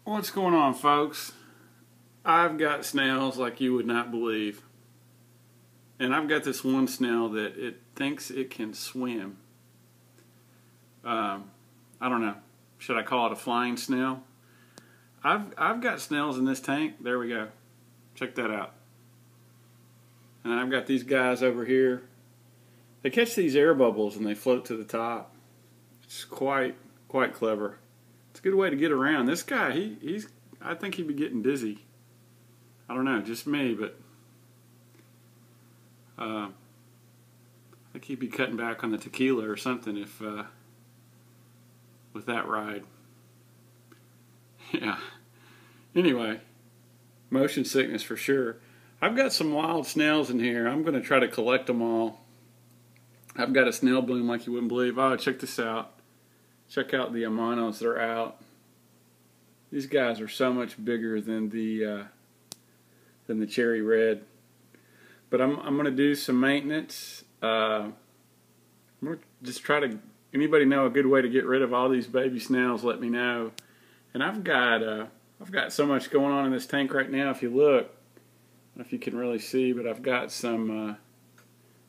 What's going on, folks? I've got snails like you would not believe. And I've got this one snail that it thinks it can swim. I don't know. Should I call it a flying snail? I've got snails in this tank. There we go. Check that out. And I've got these guys over here. They catch these air bubbles and they float to the top. It's quite clever. It's a good way to get around. This guy, I think he'd be getting dizzy. I don't know, just me, but I think he'd be cutting back on the tequila or something if with that ride. Yeah. Anyway, motion sickness for sure. I've got some wild snails in here. I'm going to try to collect them all. I've got a snail bloom like you wouldn't believe. Oh, check this out. Check out the amanos that are out. These guys are so much bigger than the cherry red. But I'm going to do some maintenance. I'm going to just try to. Anybody know a good way to get rid of all these baby snails? Let me know. And I've got so much going on in this tank right now. If you look, I don't know if you can really see, but I've got some.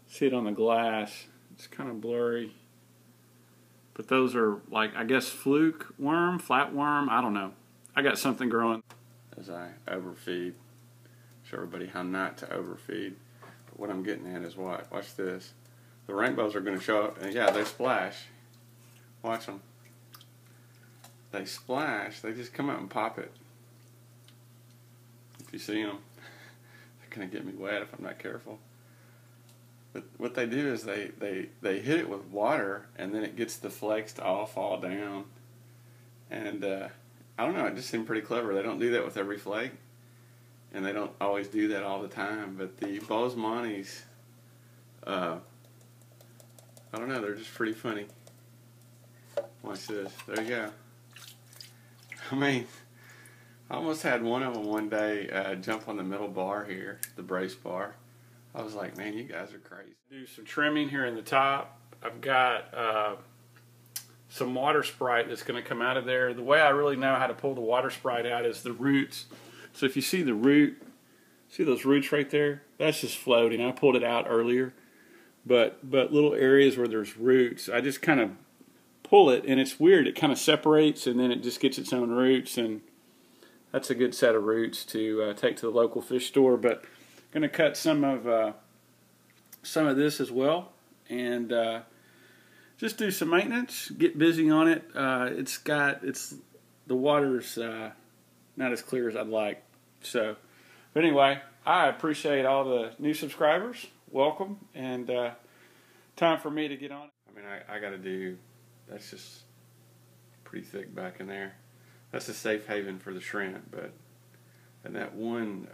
See it on the glass. It's kind of blurry. But those are like, I guess, fluke worm, flatworm, I don't know. I got something growing. As I overfeed. Show everybody how not to overfeed. But what I'm getting at is what? Watch this. The rainbows are going to show up, and yeah, they splash. Watch them. They splash. They just come out and pop it. If you see them, they're going to get me wet if I'm not careful. But what they do is they hit it with water, and then it gets the flakes to all fall down. And I don't know, it just seemed pretty clever. They don't do that with every flake, and they don't always do that all the time. But the Bosemani's, I don't know, they're just pretty funny. Watch this. There you go. I mean, I almost had one of them one day jump on the middle bar here, the brace bar. I was like, man, you guys are crazy. Do some trimming here in the top. I've got some water sprite that's going to come out of there. The way I really know how to pull the water sprite out is the roots. So if you see the root, see those roots right there? That's just floating. I pulled it out earlier. But little areas where there's roots, I just kind of pull it, and it's weird. It kind of separates, and then it just gets its own roots, and that's a good set of roots to take to the local fish store. But going to cut some of this as well, and just do some maintenance. Get busy on it. The water's not as clear as I'd like. So, but anyway, I appreciate all the new subscribers. Welcome, and time for me to get on. I mean, I got to do. That's just pretty thick back in there. That's a safe haven for the shrimp, but and that one.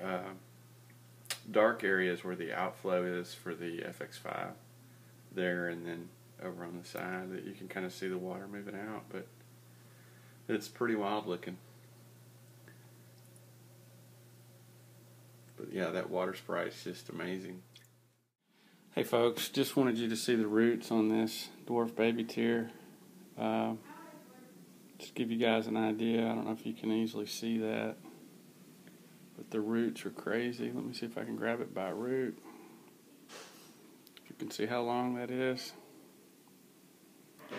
Dark areas where the outflow is for the FX5 there, and then over on the side that you can kind of see the water moving out, but it's pretty wild looking. But yeah, that water sprite's just amazing. Hey folks, just wanted you to see the roots on this dwarf baby tear. Just give you guys an idea. I don't know if you can easily see that. But the roots are crazy. Let me see if I can grab it by root. If you can see how long that is.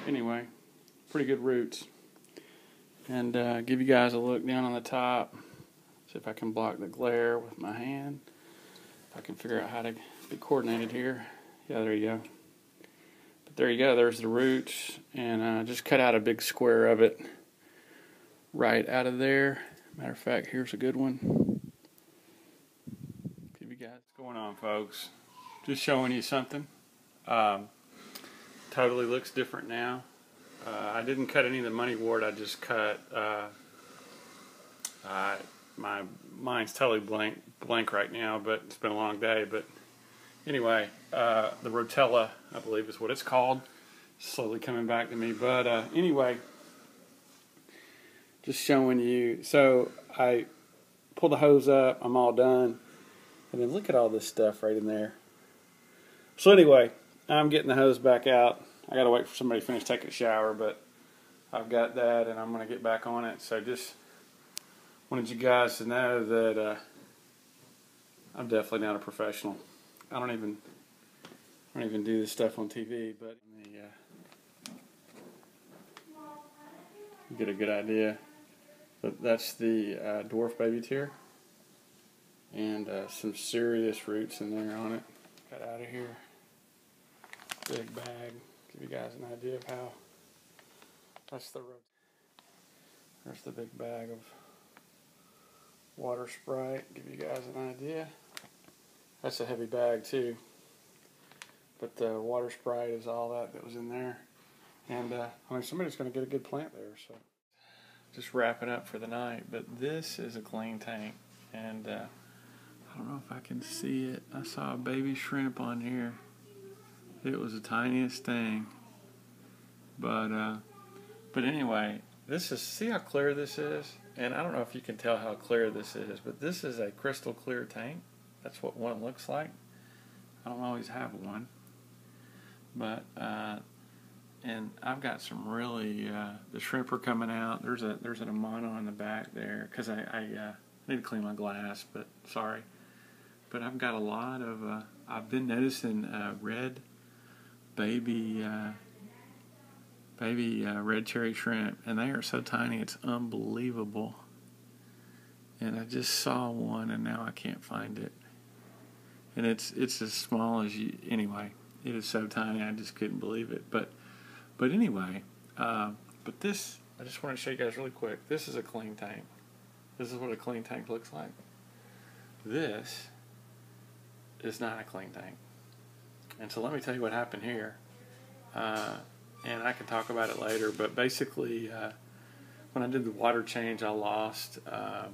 Anyway, pretty good roots. And give you guys a look down on the top. See if I can block the glare with my hand. If I can figure out how to be coordinated here. Yeah, there you go. But there you go. There's the roots. And just cut out a big square of it right out of there. Matter of fact, here's a good one. What's going on, folks? Just showing you something. Totally looks different now. I didn't cut any of the money wart. I just cut. My mind's totally blank right now, but it's been a long day. But anyway, the rotella, I believe, is what it's called. Slowly coming back to me. But anyway, just showing you. So I pulled the hose up. I'm all done. And then look at all this stuff right in there. So anyway, I'm getting the hose back out. I got to wait for somebody to finish taking a shower, but I've got that, and I'm going to get back on it. So just wanted you guys to know that I'm definitely not a professional. I don't even do this stuff on TV, but you get a good idea. But that's the dwarf baby tier, and some serious roots in there on it. Got out of here. Big bag. Give you guys an idea of how. That's the root. There's the big bag of water Sprite. Give you guys an idea. That's a heavy bag too. But the water Sprite is all that was in there. And I mean, somebody's going to get a good plant there. So just wrapping up for the night. But this is a clean tank. And I don't know if I can see it. I saw a baby shrimp on here. It was the tiniest thing. But anyway, this is, see how clear this is? And I don't know if you can tell how clear this is, but this is a crystal clear tank. That's what one looks like. I don't always have one. But, and I've got some really, the shrimp are coming out. There's an Amano in the back there, because I need to clean my glass, but sorry. But I've got a lot of, I've been noticing red baby red cherry shrimp, and they are so tiny it's unbelievable. And I just saw one, and now I can't find it. And it's as small as you. Anyway, it is so tiny I just couldn't believe it. But anyway, but this, I just want to show you guys really quick. This is a clean tank. This is what a clean tank looks like. This is not a clean tank. And so let me tell you what happened here. And I can talk about it later, but basically when I did the water change, I lost, I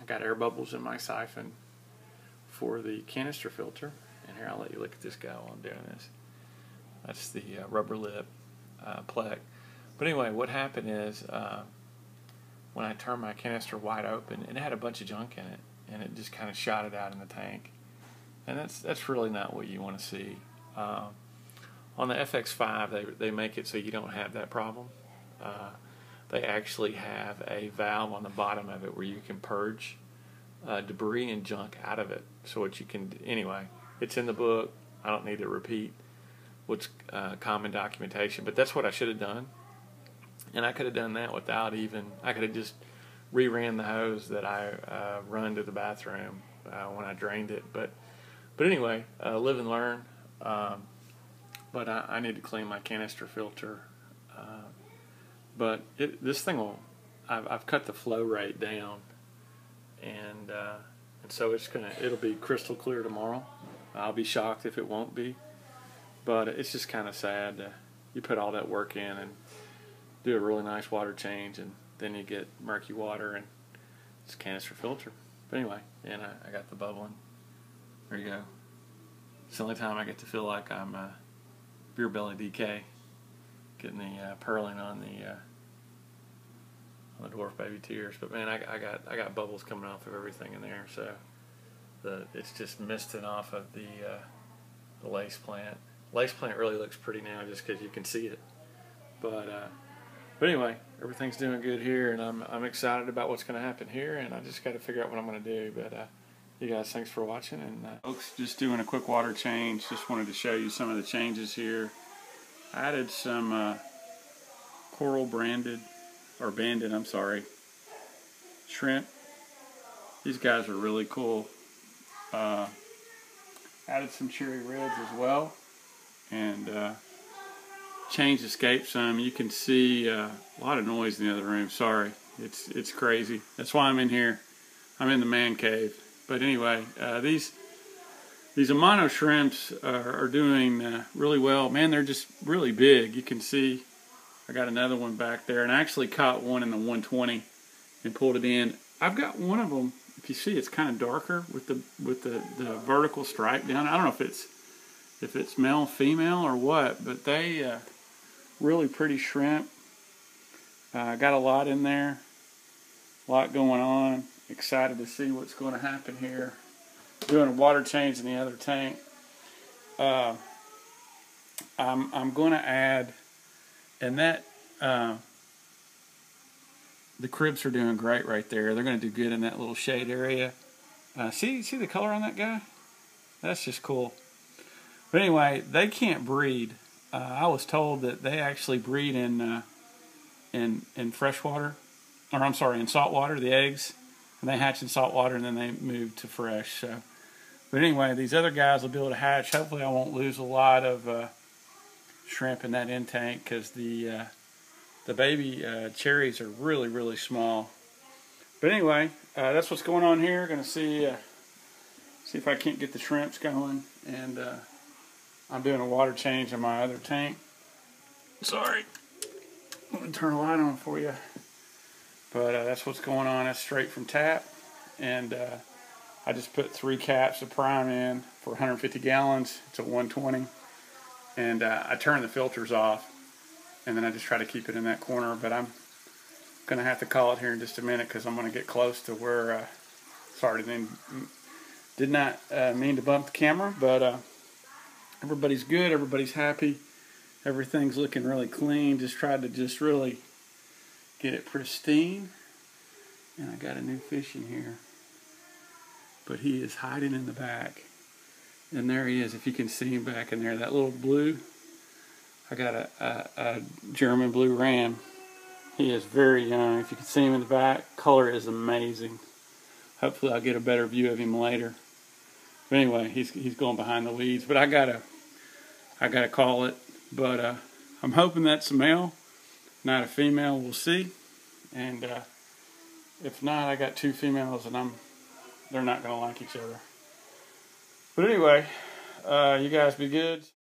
got air bubbles in my siphon for the canister filter. And here, I'll let you look at this guy while I'm doing this. That's the rubber lip plec. But anyway, what happened is when I turned my canister wide open, it had a bunch of junk in it, and it just kind of shot it out in the tank. And that's really not what you want to see. On the FX5, they make it so you don't have that problem. They actually have a valve on the bottom of it where you can purge debris and junk out of it. So what you can, anyway, it's in the book. I don't need to repeat what's common documentation, but that's what I should have done. And I could have done that without even, I could have just reran the hose that I run to the bathroom when I drained it. But anyway, live and learn. But I need to clean my canister filter. But this thing will, I've cut the flow rate down, and so it'll be crystal clear tomorrow. I'll be shocked if it won't be. But it's just kind of sad that you put all that work in and do a really nice water change, and then you get murky water and it's a canister filter. But anyway, and I got the bubbling. There you go. It's the only time I get to feel like I'm beer belly DK, getting the purling on the dwarf baby tears. But man, I got bubbles coming off of everything in there. So it's just misting off of the lace plant. Lace plant really looks pretty now just because you can see it. But anyway, everything's doing good here, and I'm excited about what's going to happen here, and I just got to figure out what I'm going to do. But you guys, thanks for watching. And folks, just doing a quick water change. Just wanted to show you some of the changes here. I added some coral banded shrimp. These guys are really cool. Added some cherry reds as well, and change escaped some. You can see a lot of noise in the other room. Sorry, it's crazy. That's why I'm in here. I'm in the man cave. But anyway, these Amano shrimps are doing really well. Man, they're just really big. You can see I got another one back there, and I actually caught one in the 120 and pulled it in. I've got one of them. If you see, it's kind of darker with the vertical stripe down. I don't know if it's male, female, or what, but they really pretty shrimp. Got a lot in there, a lot going on. Excited to see what's going to happen here. Doing a water change in the other tank. I'm going to add, and that the cribs are doing great right there. They're going to do good in that little shade area. See the color on that guy? That's just cool. But anyway, they can't breed. I was told that they actually breed in fresh water, or I'm sorry, in salt water, the eggs, and they hatch in salt water and then they move to fresh. So, but anyway, these other guys will be able to hatch. Hopefully, I won't lose a lot of shrimp in that end tank because the baby cherries are really, really small. But anyway, that's what's going on here. Going to see if I can't get the shrimps going, and I'm doing a water change in my other tank. Sorry, I'm going to turn the light on for you. But that's what's going on. That's straight from tap, and I just put 3 caps of prime in for 150 gallons. It's a 120, and I turn the filters off, and then I just try to keep it in that corner. But I'm going to have to call it here in just a minute because I'm going to get close to where. Sorry, did not mean to bump the camera, but everybody's good. Everybody's happy. Everything's looking really clean. Just tried to really get it pristine. And I got a new fish in here. But he is hiding in the back. And there he is, if you can see him back in there. That little blue. I got a German blue ram. He is very young. If you can see him in the back, color is amazing. Hopefully I'll get a better view of him later. But anyway, he's going behind the weeds. But I gotta call it. But I'm hoping that's a male, not a female. We'll see. And if not, I got 2 females, and they're not gonna like each other. But anyway, you guys be good.